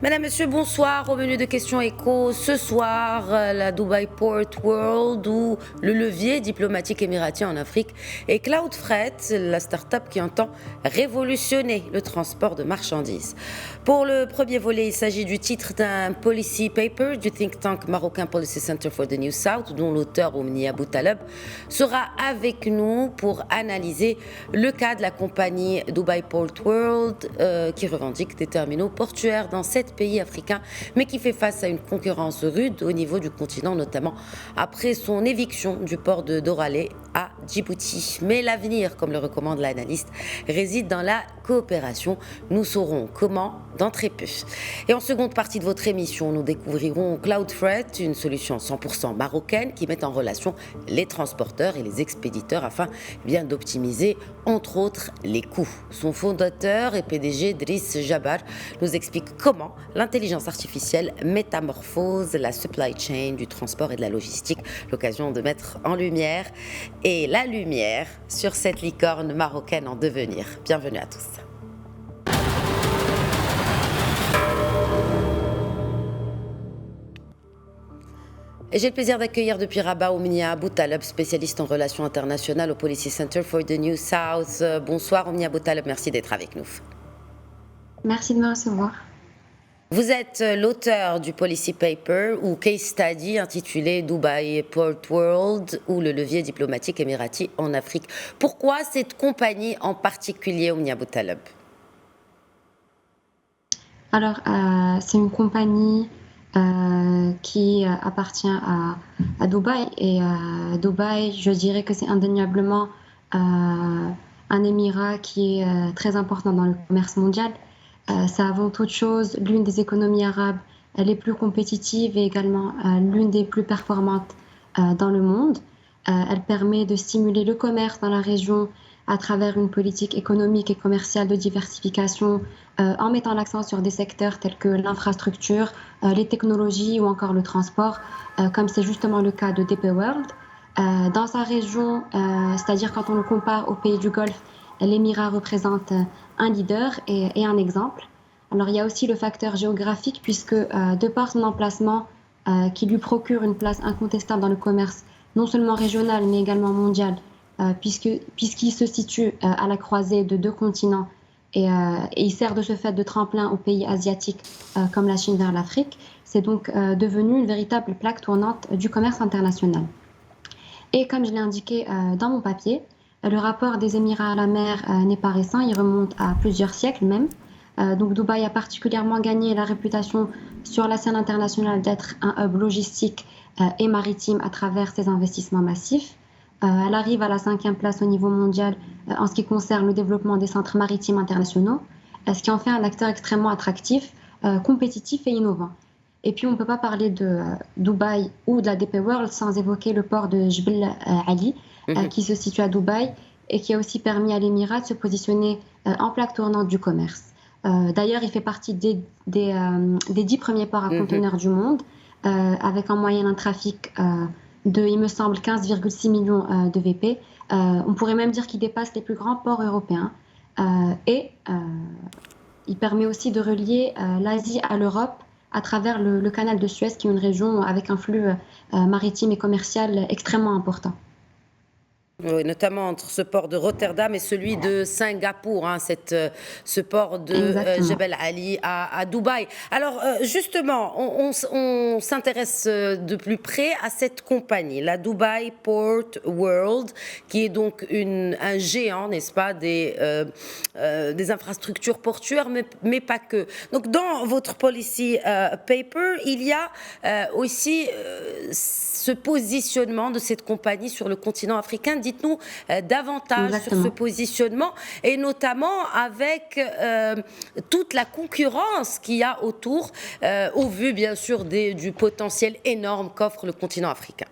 Madame, Monsieur, bonsoir. Au menu de questions écho, ce soir, la Dubai Port World ou le levier diplomatique émiratien en Afrique et Cloudfreight, la start-up qui entend révolutionner le transport de marchandises. Pour le premier volet, il s'agit du titre d'un policy paper du think tank marocain Policy Center for the New South, dont l'auteur Oumnia Boutaleb sera avec nous pour analyser le cas de la compagnie Dubai Port World qui revendique des terminaux portuaires dans 7 pays africains, mais qui fait face à une concurrence rude au niveau du continent, notamment après son éviction du port de Doralé à Djibouti. Mais l'avenir, comme le recommande l'analyste, réside dans la coopération. Nous saurons comment dans très peu. Et en seconde partie de votre émission, nous découvrirons Cloudfreight, une solution 100% marocaine qui met en relation les transporteurs et les expéditeurs afin bien d'optimiser, entre autres, les coûts. Son fondateur et PDG, Driss Jabar, nous explique comment l'intelligence artificielle métamorphose la supply chain du transport et de la logistique. L'occasion de mettre en lumière et la lumière sur cette licorne marocaine en devenir. Bienvenue à tous. Et j'ai le plaisir d'accueillir depuis Rabat Oumnia Boutaleb, spécialiste en relations internationales au Policy Center for the New South. Bonsoir Oumnia Boutaleb, merci d'être avec nous. Merci de me recevoir. Vous êtes l'auteur du policy paper ou case study intitulé Dubai Port World ou le levier diplomatique émirati en Afrique. Pourquoi cette compagnie en particulier, Oumnia Boutaleb? Alors, c'est une compagnie qui appartient à Dubaï. Et Dubaï, je dirais que c'est indéniablement un émirat qui est très important dans le commerce mondial. C'est avant toute chose l'une des économies arabes les plus compétitives et également l'une des plus performantes dans le monde. Elle permet de stimuler le commerce dans la région à travers une politique économique et commerciale de diversification en mettant l'accent sur des secteurs tels que l'infrastructure, les technologies ou encore le transport, comme c'est justement le cas de DP World. Dans sa région, c'est-à-dire quand on le compare aux pays du Golfe, l'émirat représente un leader et un exemple. Alors il y a aussi le facteur géographique puisque de par son emplacement qui lui procure une place incontestable dans le commerce, non seulement régional mais également mondial, puisqu'il se situe à la croisée de deux continents et il sert de ce fait de tremplin aux pays asiatiques comme la Chine vers l'Afrique. C'est donc devenu une véritable plaque tournante du commerce international. Et comme je l'ai indiqué dans mon papier, le rapport des Émirats à la mer n'est pas récent, il remonte à plusieurs siècles même. Donc Dubaï a particulièrement gagné la réputation sur la scène internationale d'être un hub logistique et maritime à travers ses investissements massifs. Elle arrive à la 5e place au niveau mondial en ce qui concerne le développement des centres maritimes internationaux, ce qui en fait un acteur extrêmement attractif, compétitif et innovant. Et puis on ne peut pas parler de Dubaï ou de la DP World sans évoquer le port de Jebel Ali, qui se situe à Dubaï et qui a aussi permis à l'émirat de se positionner en plaque tournante du commerce. D'ailleurs, il fait partie des 10 premiers ports à conteneurs du monde, avec en moyenne un trafic de, il me semble, 15,6 millions de VP. On pourrait même dire qu'il dépasse les plus grands ports européens. Et il permet aussi de relier l'Asie à l'Europe à travers le canal de Suez, qui est une région avec un flux maritime et commercial extrêmement important. Oui, notamment entre ce port de Rotterdam et celui de Singapour, ce port de Jebel Ali à Dubaï. Alors justement, on s'intéresse de plus près à cette compagnie, la Dubai Port World, qui est donc un géant, n'est-ce pas, des infrastructures portuaires, mais pas que. Donc dans votre policy paper, il y a aussi ce positionnement de cette compagnie sur le continent africain. Dites-nous davantage sur ce positionnement et notamment avec toute la concurrence qu'il y a autour, au vu bien sûr du potentiel énorme qu'offre le continent africain.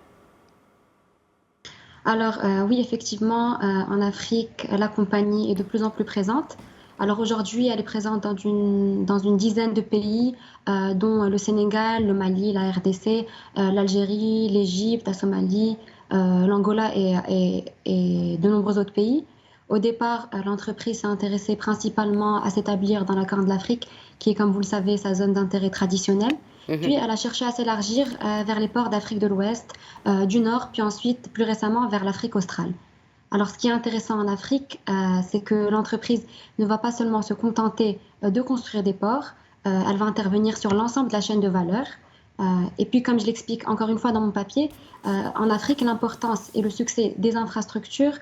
Alors oui, effectivement, en Afrique, la compagnie est de plus en plus présente. Alors aujourd'hui, elle est présente dans une dizaine de pays, dont le Sénégal, le Mali, la RDC, l'Algérie, l'Égypte, la Somalie, l'Angola et de nombreux autres pays. Au départ, l'entreprise s'est intéressée principalement à s'établir dans la Corne de l'Afrique, qui est, comme vous le savez, sa zone d'intérêt traditionnelle. Puis, elle a cherché à s'élargir vers les ports d'Afrique de l'Ouest, du Nord, puis ensuite, plus récemment, vers l'Afrique australe. Alors, ce qui est intéressant en Afrique, c'est que l'entreprise ne va pas seulement se contenter de construire des ports, elle va intervenir sur l'ensemble de la chaîne de valeur. Et puis, comme je l'explique encore une fois dans mon papier, en Afrique, l'importance et le succès des infrastructures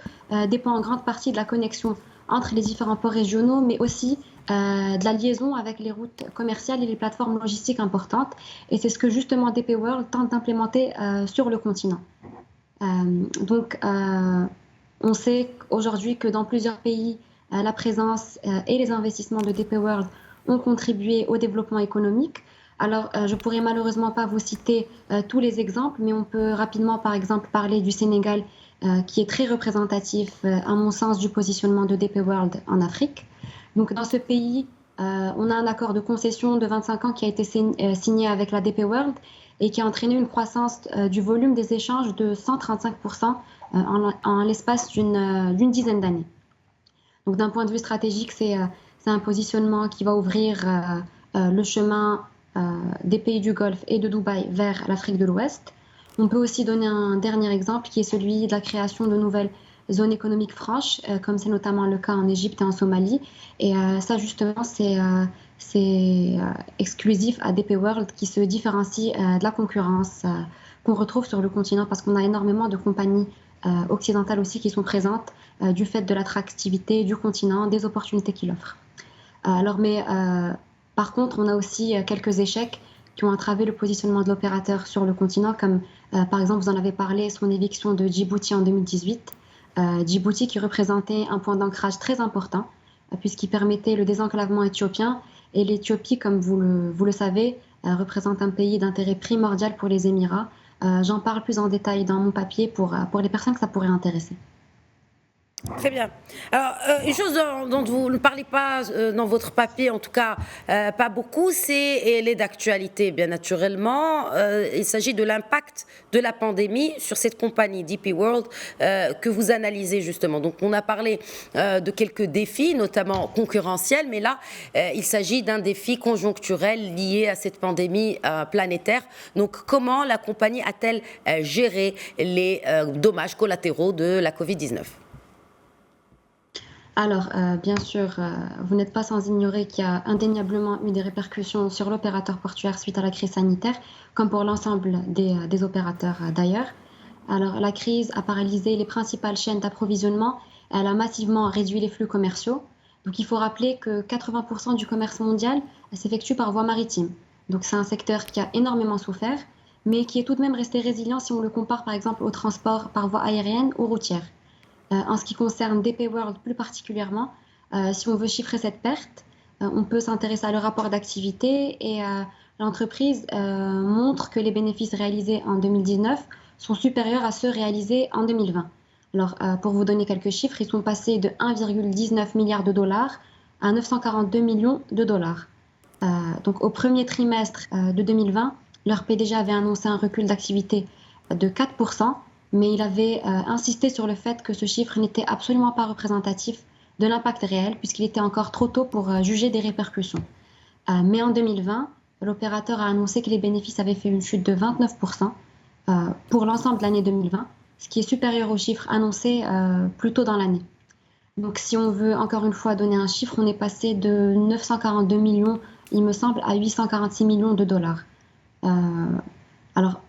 dépend en grande partie de la connexion entre les différents ports régionaux, mais aussi de la liaison avec les routes commerciales et les plateformes logistiques importantes. Et c'est ce que justement DP World tente d'implémenter sur le continent. Donc, on sait aujourd'hui que dans plusieurs pays, la présence et les investissements de DP World ont contribué au développement économique. Alors, je ne pourrais malheureusement pas vous citer tous les exemples, mais on peut rapidement, par exemple, parler du Sénégal, qui est très représentatif, à mon sens, du positionnement de DP World en Afrique. Donc, dans ce pays, on a un accord de concession de 25 ans qui a été signé avec la DP World et qui a entraîné une croissance du volume des échanges de 135% en l'espace d'une dizaine d'années. Donc, d'un point de vue stratégique, c'est un positionnement qui va ouvrir le chemin des pays du Golfe et de Dubaï vers l'Afrique de l'Ouest. On peut aussi donner un dernier exemple qui est celui de la création de nouvelles zones économiques franches, comme c'est notamment le cas en Égypte et en Somalie. Et ça, justement, c'est exclusif à DP World qui se différencie de la concurrence qu'on retrouve sur le continent parce qu'on a énormément de compagnies occidentales aussi qui sont présentes du fait de l'attractivité du continent, des opportunités qu'il offre. Par contre, on a aussi quelques échecs qui ont entravé le positionnement de l'opérateur sur le continent, comme par exemple, vous en avez parlé, son éviction de Djibouti en 2018. Djibouti qui représentait un point d'ancrage très important, puisqu'il permettait le désenclavement éthiopien. Et l'Éthiopie, comme vous le savez, représente un pays d'intérêt primordial pour les Émirats. J'en parle plus en détail dans mon papier pour les personnes que ça pourrait intéresser. Très bien. Alors, une chose dont vous ne parlez pas dans votre papier, en tout cas pas beaucoup, elle est d'actualité, bien naturellement. Il s'agit de l'impact de la pandémie sur cette compagnie DP World que vous analysez justement. Donc, on a parlé de quelques défis, notamment concurrentiels, mais là, il s'agit d'un défi conjoncturel lié à cette pandémie planétaire. Donc, comment la compagnie a-t-elle géré les dommages collatéraux de la Covid-19 ? Alors, bien sûr, vous n'êtes pas sans ignorer qu'il y a indéniablement eu des répercussions sur l'opérateur portuaire suite à la crise sanitaire, comme pour l'ensemble des opérateurs d'ailleurs. Alors, la crise a paralysé les principales chaînes d'approvisionnement, elle a massivement réduit les flux commerciaux. Donc, il faut rappeler que 80% du commerce mondial s'effectue par voie maritime. Donc, c'est un secteur qui a énormément souffert, mais qui est tout de même resté résilient si on le compare par exemple au transport par voie aérienne ou routière. En ce qui concerne DP World plus particulièrement, si on veut chiffrer cette perte, on peut s'intéresser à leur rapport d'activité et l'entreprise montre que les bénéfices réalisés en 2019 sont supérieurs à ceux réalisés en 2020. Alors, pour vous donner quelques chiffres, ils sont passés de 1,19 milliard de dollars à 942 millions de dollars. Donc, au premier trimestre de 2020, leur PDG avait annoncé un recul d'activité de 4%, mais il avait insisté sur le fait que ce chiffre n'était absolument pas représentatif de l'impact réel, puisqu'il était encore trop tôt pour juger des répercussions. Mais en 2020, l'opérateur a annoncé que les bénéfices avaient fait une chute de 29% pour l'ensemble de l'année 2020, ce qui est supérieur au chiffre annoncé plus tôt dans l'année. Donc si on veut encore une fois donner un chiffre, on est passé de 942 millions, il me semble, à 846 millions de dollars. Alors,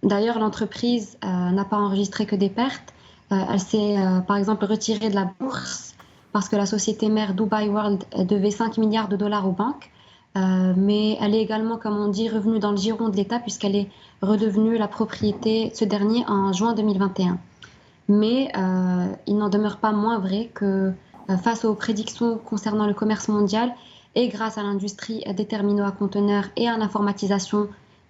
d'ailleurs, l'entreprise n'a pas enregistré que des pertes. Elle s'est, par exemple, retirée de la bourse parce que la société mère Dubai World devait 5 milliards de dollars aux banques. Mais elle est également, comme on dit, revenue dans le giron de l'État puisqu'elle est redevenue la propriété de ce dernier en juin 2021. Mais il n'en demeure pas moins vrai que face aux prédictions concernant le commerce mondial et grâce à l'industrie des terminaux à conteneurs et à l'informatisation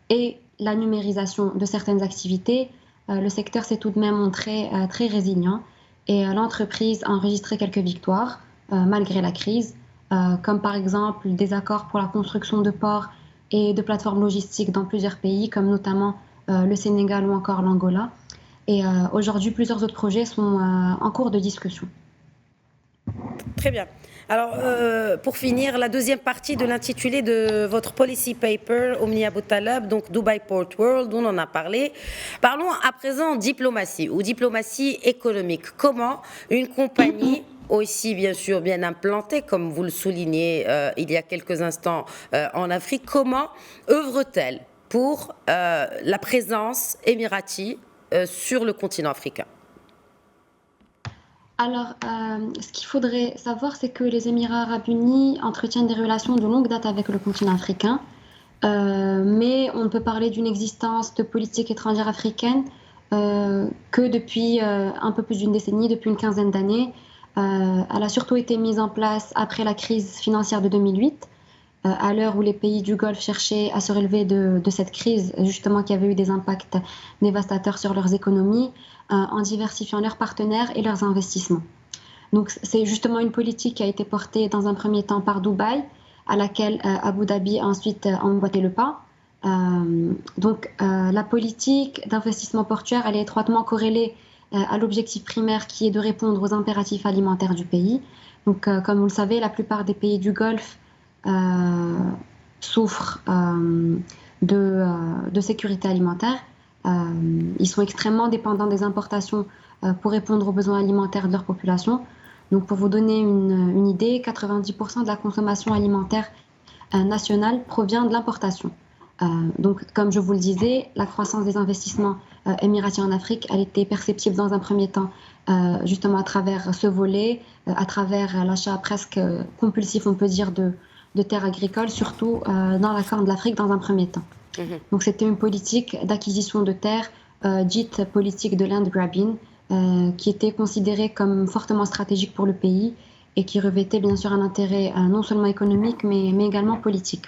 et la numérisation de certaines activités, le secteur s'est tout de même montré très résilient et l'entreprise a enregistré quelques victoires malgré la crise, comme par exemple des accords pour la construction de ports et de plateformes logistiques dans plusieurs pays, comme notamment le Sénégal ou encore l'Angola. Et aujourd'hui, plusieurs autres projets sont en cours de discussion. Très bien. Alors, pour finir, la deuxième partie de l'intitulé de votre policy paper, Omnia Boutaleb, donc Dubai Port World, on en a parlé. Parlons à présent diplomatie ou diplomatie économique. Comment une compagnie aussi bien sûr bien implantée, comme vous le soulignez il y a quelques instants en Afrique, comment œuvre-t-elle pour la présence émiratie sur le continent africain? Alors, ce qu'il faudrait savoir, c'est que les Émirats arabes unis entretiennent des relations de longue date avec le continent africain, mais on ne peut parler d'une existence de politique étrangère africaine que depuis un peu plus d'une décennie, depuis une quinzaine d'années. Elle a surtout été mise en place après la crise financière de 2008, à l'heure où les pays du Golfe cherchaient à se relever de cette crise, justement qui avait eu des impacts dévastateurs sur leurs économies, en diversifiant leurs partenaires et leurs investissements. Donc c'est justement une politique qui a été portée dans un premier temps par Dubaï, à laquelle Abu Dhabi a ensuite emboîté le pas. La politique d'investissement portuaire, elle est étroitement corrélée à l'objectif primaire qui est de répondre aux impératifs alimentaires du pays. Donc, comme vous le savez, la plupart des pays du Golfe souffrent de sécurité alimentaire. Ils sont extrêmement dépendants des importations pour répondre aux besoins alimentaires de leur population. Donc, pour vous donner une idée, 90% de la consommation alimentaire nationale provient de l'importation. Donc, comme je vous le disais, la croissance des investissements émiratiens en Afrique, elle était perceptible dans un premier temps, justement à travers ce volet, à travers l'achat presque compulsif, on peut dire, de terres agricoles, surtout dans la Corne de l'Afrique dans un premier temps. Donc, c'était une politique d'acquisition de terres, dite politique de land grabbing, qui était considérée comme fortement stratégique pour le pays et qui revêtait bien sûr un intérêt non seulement économique, mais également politique.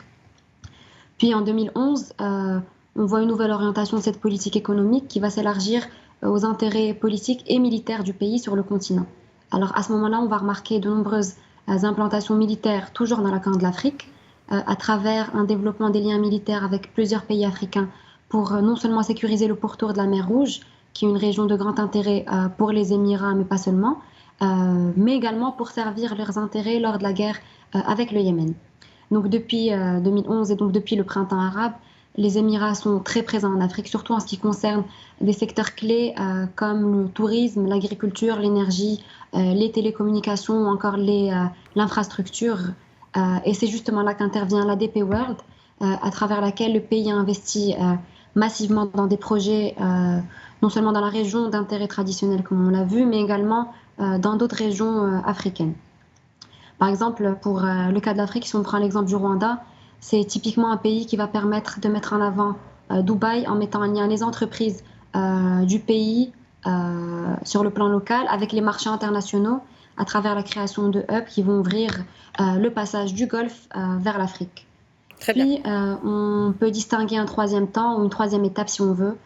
Puis en 2011, on voit une nouvelle orientation de cette politique économique qui va s'élargir aux intérêts politiques et militaires du pays sur le continent. Alors à ce moment-là, on va remarquer de nombreuses implantations militaires, toujours dans la Corne de l'Afrique, à travers un développement des liens militaires avec plusieurs pays africains pour non seulement sécuriser le pourtour de la mer Rouge, qui est une région de grand intérêt pour les Émirats, mais pas seulement, mais également pour servir leurs intérêts lors de la guerre avec le Yémen. Donc depuis 2011 et donc depuis le printemps arabe, les Émirats sont très présents en Afrique, surtout en ce qui concerne des secteurs clés comme le tourisme, l'agriculture, l'énergie, les télécommunications ou encore l'infrastructure. Et c'est justement là qu'intervient la DP World, à travers laquelle le pays a investi massivement dans des projets, non seulement dans la région d'intérêt traditionnel comme on l'a vu, mais également dans d'autres régions africaines. Par exemple, pour le cas de l'Afrique, si on prend l'exemple du Rwanda, c'est typiquement un pays qui va permettre de mettre en avant Dubaï en mettant en lien les entreprises du pays sur le plan local avec les marchés internationaux à travers la création de hubs qui vont ouvrir le passage du Golfe vers l'Afrique. Puis, on peut distinguer un troisième temps ou une troisième étape si on veut.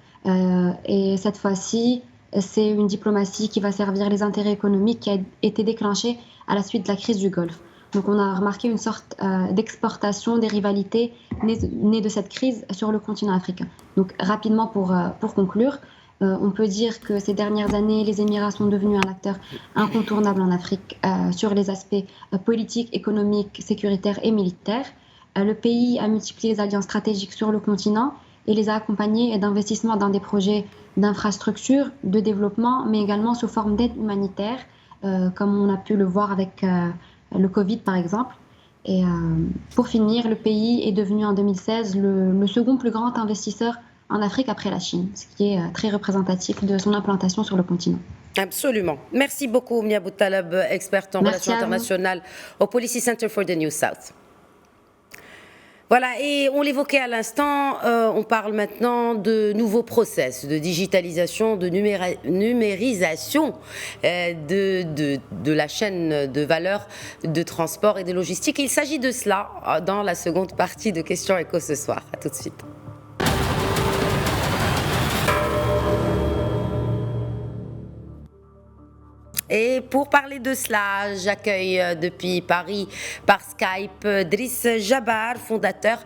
Et cette fois-ci, c'est une diplomatie qui va servir les intérêts économiques qui a été déclenchée à la suite de la crise du Golfe. Donc on a remarqué une sorte d'exportation des rivalités nées de cette crise sur le continent africain. Donc rapidement pour conclure, on peut dire que ces dernières années, les Émirats sont devenus un acteur incontournable en Afrique sur les aspects politiques, économiques, sécuritaires et militaires. Le pays a multiplié les alliances stratégiques sur le continent et les a accompagnés d'investissements dans des projets d'infrastructure, de développement, mais également sous forme d'aide humanitaire, comme on a pu le voir avec le Covid par exemple. Et pour finir, le pays est devenu en 2016 le second plus grand investisseur en Afrique après la Chine, ce qui est très représentatif de son implantation sur le continent. Absolument. Merci beaucoup, Omnia Boutaleb, experte en relations internationales au Policy Center for the New South. Voilà, et on l'évoquait à l'instant, on parle maintenant de nouveaux process, de digitalisation, de numérisation de la chaîne de valeur de transport et de logistique. Il s'agit de cela dans la seconde partie de Questions Éco ce soir. À tout de suite. Et pour parler de cela, j'accueille depuis Paris par Skype Driss Jabbar, fondateur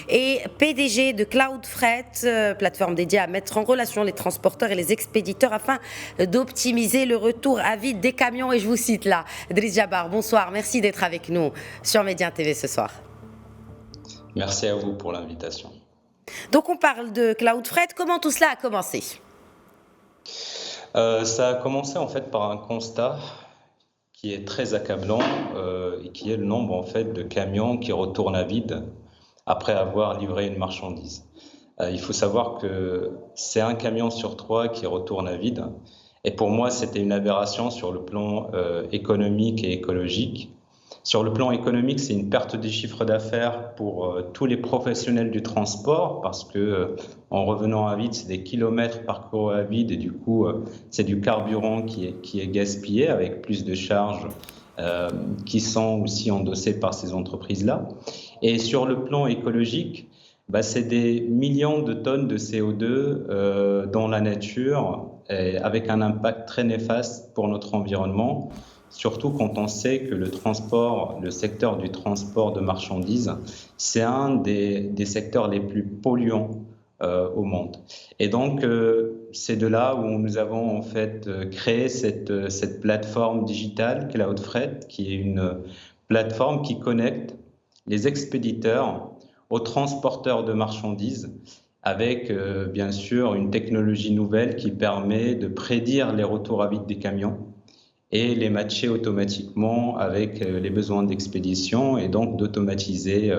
et PDG de Cloudfreight, plateforme dédiée à mettre en relation les transporteurs et les expéditeurs afin d'optimiser le retour à vide des camions. Et je vous cite là, Driss Jabbar, bonsoir, merci d'être avec nous sur Média TV ce soir. Merci à vous pour l'invitation. Donc on parle de Cloudfreight, comment tout cela a commencé ? Ça a commencé en fait par un constat qui est très accablant et qui est le nombre en fait de camions qui retournent à vide après avoir livré une marchandise. Il faut savoir que c'est un camion sur 3 qui retourne à vide et pour moi c'était une aberration sur le plan économique et écologique. Sur le plan économique, c'est une perte de chiffre d'affaires pour tous les professionnels du transport parce que en revenant à vide, c'est des kilomètres parcourus à vide et du coup, c'est du carburant qui est gaspillé avec plus de charges qui sont aussi endossées par ces entreprises-là. Et sur le plan écologique, c'est des millions de tonnes de CO2 dans la nature avec un impact très néfaste pour notre environnement. Surtout quand on sait que le secteur du transport de marchandises, c'est un des secteurs les plus polluants au monde. Et donc, c'est de là où nous avons en fait créé cette plateforme digitale Cloudfreight, qui est une plateforme qui connecte les expéditeurs aux transporteurs de marchandises avec bien sûr une technologie nouvelle qui permet de prédire les retours à vide des camions et les matcher automatiquement avec les besoins d'expédition et donc d'automatiser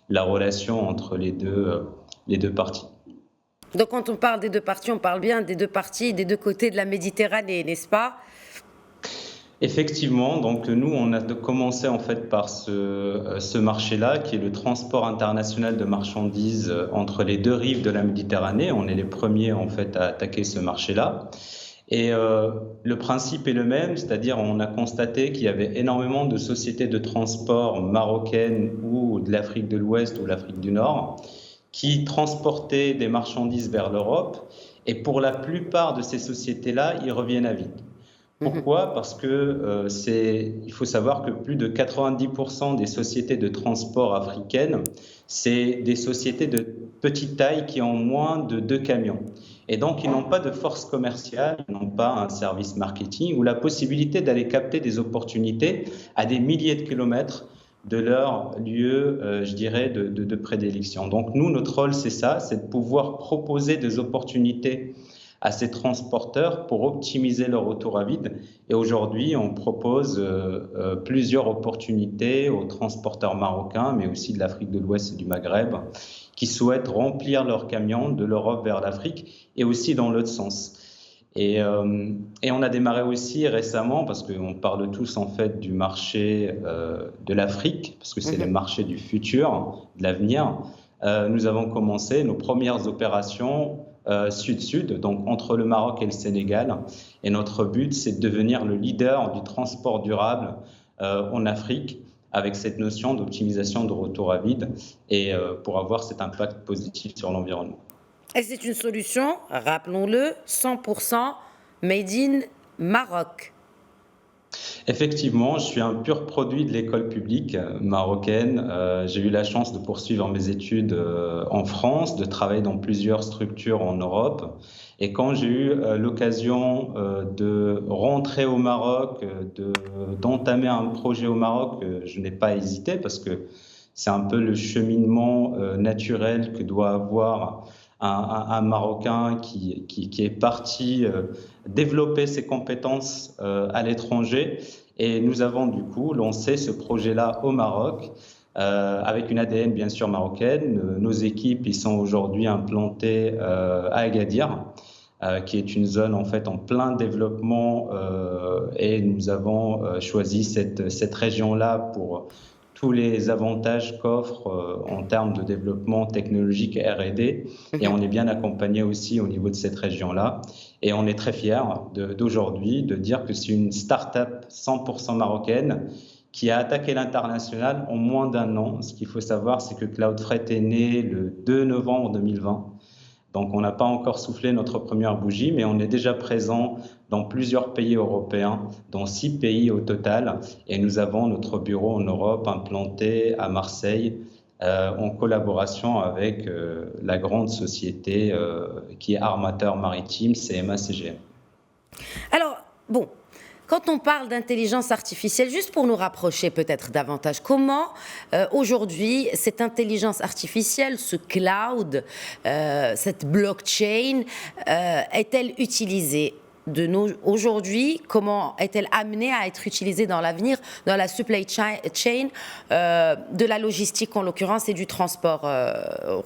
la relation entre les deux parties. Donc quand on parle des deux parties, on parle bien des deux parties, des deux côtés de la Méditerranée, n'est-ce pas ? Effectivement, donc nous on a commencé en fait par ce marché-là qui est le transport international de marchandises entre les deux rives de la Méditerranée. On est les premiers en fait à attaquer ce marché-là. Et le principe est le même, c'est-à-dire on a constaté qu'il y avait énormément de sociétés de transport marocaines ou de l'Afrique de l'Ouest ou l'Afrique du Nord qui transportaient des marchandises vers l'Europe et pour la plupart de ces sociétés-là, ils reviennent à vide. Pourquoi ? Parce que il faut savoir que plus de 90% des sociétés de transport africaines, c'est des sociétés de petite taille qui ont moins de 2 camions. Et donc, ils n'ont pas de force commerciale, ils n'ont pas un service marketing ou la possibilité d'aller capter des opportunités à des milliers de kilomètres de leur lieu, je dirais, de prédilection. Donc, nous, notre rôle, c'est ça, c'est de pouvoir proposer des opportunités à ces transporteurs pour optimiser leur retour à vide. Et aujourd'hui, on propose plusieurs opportunités aux transporteurs marocains, mais aussi de l'Afrique de l'Ouest et du Maghreb, qui souhaitent remplir leurs camions de l'Europe vers l'Afrique et aussi dans l'autre sens. Et on a démarré aussi récemment, parce qu'on parle tous en fait du marché de l'Afrique, parce que c'est le marché du futur, de l'avenir. Nous avons commencé nos premières opérations sud-sud, donc entre le Maroc et le Sénégal. Et notre but, c'est de devenir le leader du transport durable en Afrique, avec cette notion d'optimisation de retour à vide et pour avoir cet impact positif sur l'environnement. Et c'est une solution, rappelons-le, 100% made in Maroc. Effectivement, je suis un pur produit de l'école publique marocaine. J'ai eu la chance de poursuivre mes études en France, de travailler dans plusieurs structures en Europe. Et quand j'ai eu l'occasion de rentrer au Maroc, d'entamer un projet au Maroc, je n'ai pas hésité parce que c'est un peu le cheminement naturel que doit avoir un Marocain qui est parti développer ses compétences à l'étranger. Et nous avons du coup lancé ce projet-là au Maroc avec une ADN bien sûr marocaine. Nos équipes ils sont aujourd'hui implantées à Agadir, qui est une zone en fait en plein développement et nous avons choisi cette région-là pour tous les avantages qu'offre en termes de développement technologique et R&D. Et on est bien accompagné aussi au niveau de cette région-là. Et on est très fiers d'aujourd'hui de dire que c'est une start-up 100% marocaine qui a attaqué l'international en moins d'1 an. Ce qu'il faut savoir, c'est que Cloudfreight est né le 2 novembre 2020. Donc, on n'a pas encore soufflé notre première bougie, mais on est déjà présent dans plusieurs pays européens, dans 6 pays au total. Et nous avons notre bureau en Europe implanté à Marseille, en collaboration avec la grande société qui est armateur maritime, CMA-CGM. Alors, bon, quand on parle d'intelligence artificielle, juste pour nous rapprocher peut-être davantage, comment aujourd'hui cette intelligence artificielle, ce cloud, cette blockchain est-elle utilisée aujourd'hui? Comment est-elle amenée à être utilisée dans l'avenir, dans la supply chain de la logistique en l'occurrence et du transport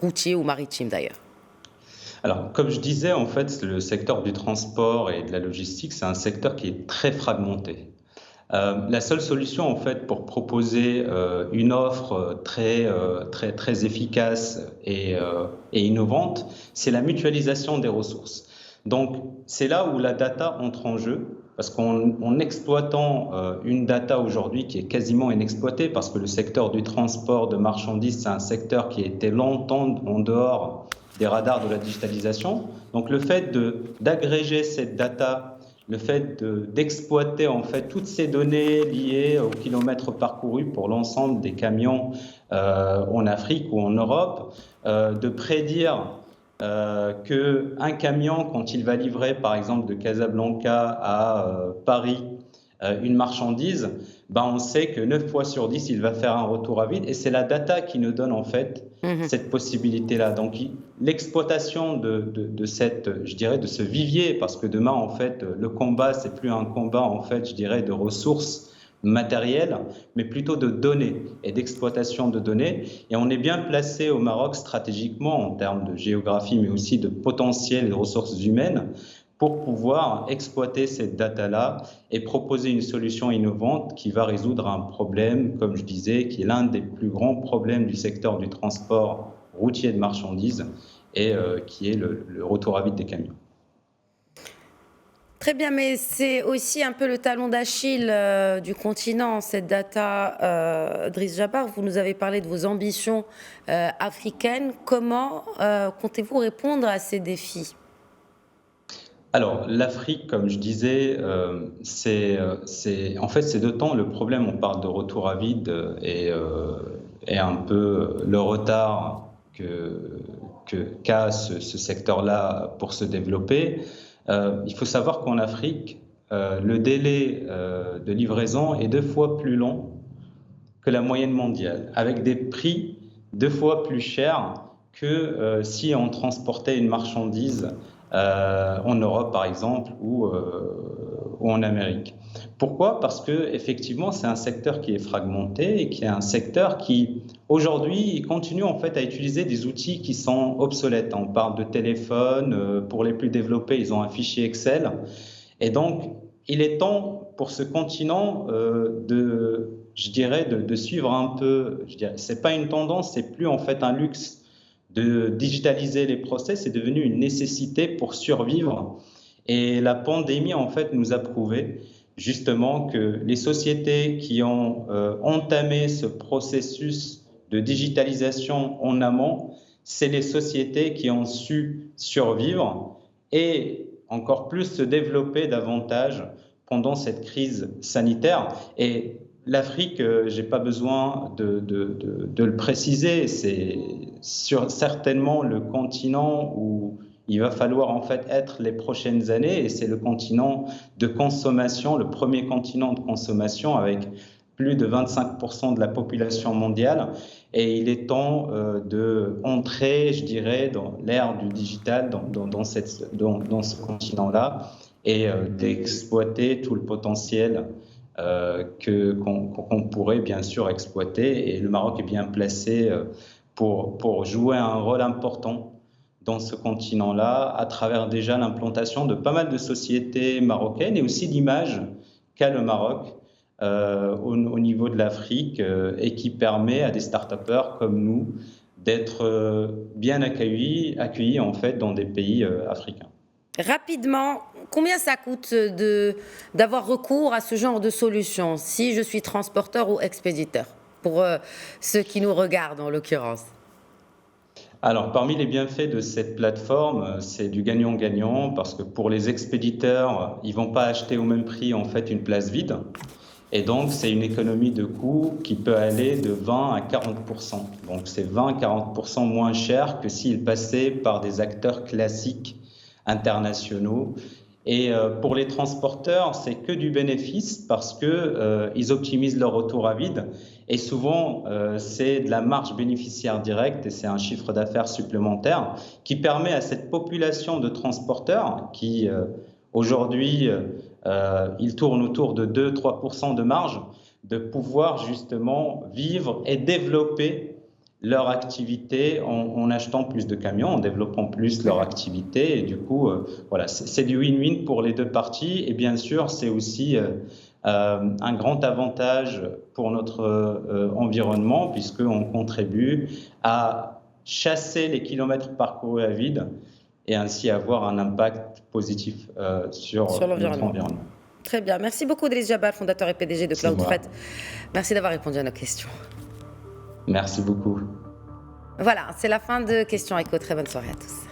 routier ou maritime d'ailleurs? Alors, comme je disais, en fait, le secteur du transport et de la logistique, c'est un secteur qui est très fragmenté. La seule solution, en fait, pour proposer une offre très efficace et innovante, c'est la mutualisation des ressources. Donc, c'est là où la data entre en jeu, parce qu'en exploitant une data aujourd'hui qui est quasiment inexploitée, parce que le secteur du transport de marchandises, c'est un secteur qui était longtemps en dehors des radars de la digitalisation. Donc, le fait d'agréger cette data, le fait d'exploiter en fait toutes ces données liées au kilomètre parcouru pour l'ensemble des camions en Afrique ou en Europe, de prédire qu'un camion, quand il va livrer par exemple de Casablanca à Paris une marchandise, ben on sait que 9 fois sur 10, il va faire un retour à vide. Et c'est la data qui nous donne en fait cette possibilité-là. Donc l'exploitation de ce vivier, parce que demain en fait le combat, c'est plus un combat en fait, je dirais, de ressources matérielles, mais plutôt de données et d'exploitation de données. Et on est bien placé au Maroc stratégiquement en termes de géographie, mais aussi de potentiel et de ressources humaines, pour pouvoir exploiter cette data-là et proposer une solution innovante qui va résoudre un problème, comme je disais, qui est l'un des plus grands problèmes du secteur du transport routier de marchandises et qui est le retour à vide des camions. Très bien, mais c'est aussi un peu le talon d'Achille du continent, cette data. Driss Jabbar, vous nous avez parlé de vos ambitions africaines. Comment comptez-vous répondre à ces défis ? Alors, l'Afrique, comme je disais, c'est d'autant le problème, on parle de retour à vide et un peu le retard qu'a ce secteur-là pour se développer. Il faut savoir qu'en Afrique, le délai de livraison est 2 fois plus long que la moyenne mondiale, avec des prix 2 fois plus chers que si on transportait une marchandise en Europe, par exemple, ou en Amérique. Pourquoi ? Parce que effectivement, c'est un secteur qui est fragmenté et qui est un secteur qui, aujourd'hui, continue en fait à utiliser des outils qui sont obsolètes. On parle de téléphone, pour les plus développés, ils ont un fichier Excel. Et donc, il est temps pour ce continent de suivre un peu. C'est pas une tendance, c'est plus en fait un luxe de digitaliser les process, c'est devenu une nécessité pour survivre. Et la pandémie, en fait, nous a prouvé justement que les sociétés qui ont entamé ce processus de digitalisation en amont, c'est les sociétés qui ont su survivre et encore plus se développer davantage pendant cette crise sanitaire. Et l'Afrique, j'ai pas besoin de le préciser, c'est certainement le continent où il va falloir en fait être les prochaines années, et c'est le continent de consommation, le premier continent de consommation avec plus de 25% de la population mondiale, et il est temps d'entrer, je dirais, dans l'ère du digital, dans ce continent-là, et d'exploiter tout le potentiel qu'on pourrait bien sûr exploiter. Et le Maroc est bien placé pour jouer un rôle important dans ce continent-là, à travers déjà l'implantation de pas mal de sociétés marocaines et aussi l'image qu'a le Maroc au niveau de l'Afrique et qui permet à des start-upers comme nous d'être bien accueillis en fait dans des pays africains. Rapidement, combien ça coûte d'avoir recours à ce genre de solution, si je suis transporteur ou expéditeur, pour ceux qui nous regardent en l'occurrence? Alors, parmi les bienfaits de cette plateforme, c'est du gagnant-gagnant parce que pour les expéditeurs, ils vont pas acheter au même prix en fait une place vide. Et donc, c'est une économie de coût qui peut aller de 20 à 40%. Donc, c'est 20 à 40% moins cher que s'ils passaient par des acteurs classiques internationaux. Et pour les transporteurs, c'est que du bénéfice parce que ils optimisent leur retour à vide. Et souvent, c'est de la marge bénéficiaire directe et c'est un chiffre d'affaires supplémentaire qui permet à cette population de transporteurs qui, aujourd'hui, ils tournent autour de 2-3% de marge, de pouvoir justement vivre et développer leur activité en achetant plus de camions, en développant plus leur activité. Et du coup, voilà, c'est du win-win pour les deux parties. Et bien sûr, c'est aussi un grand avantage pour notre environnement, puisqu'on contribue à chasser les kilomètres parcourus à vide et ainsi avoir un impact positif sur notre l'environnement. environnement. Très bien. Merci beaucoup, Driss Jabal, fondateur et PDG de C'est moi. Cloudfret. Merci d'avoir répondu à nos questions. Merci beaucoup. Voilà, c'est la fin de Questions Écho. Très bonne soirée à tous.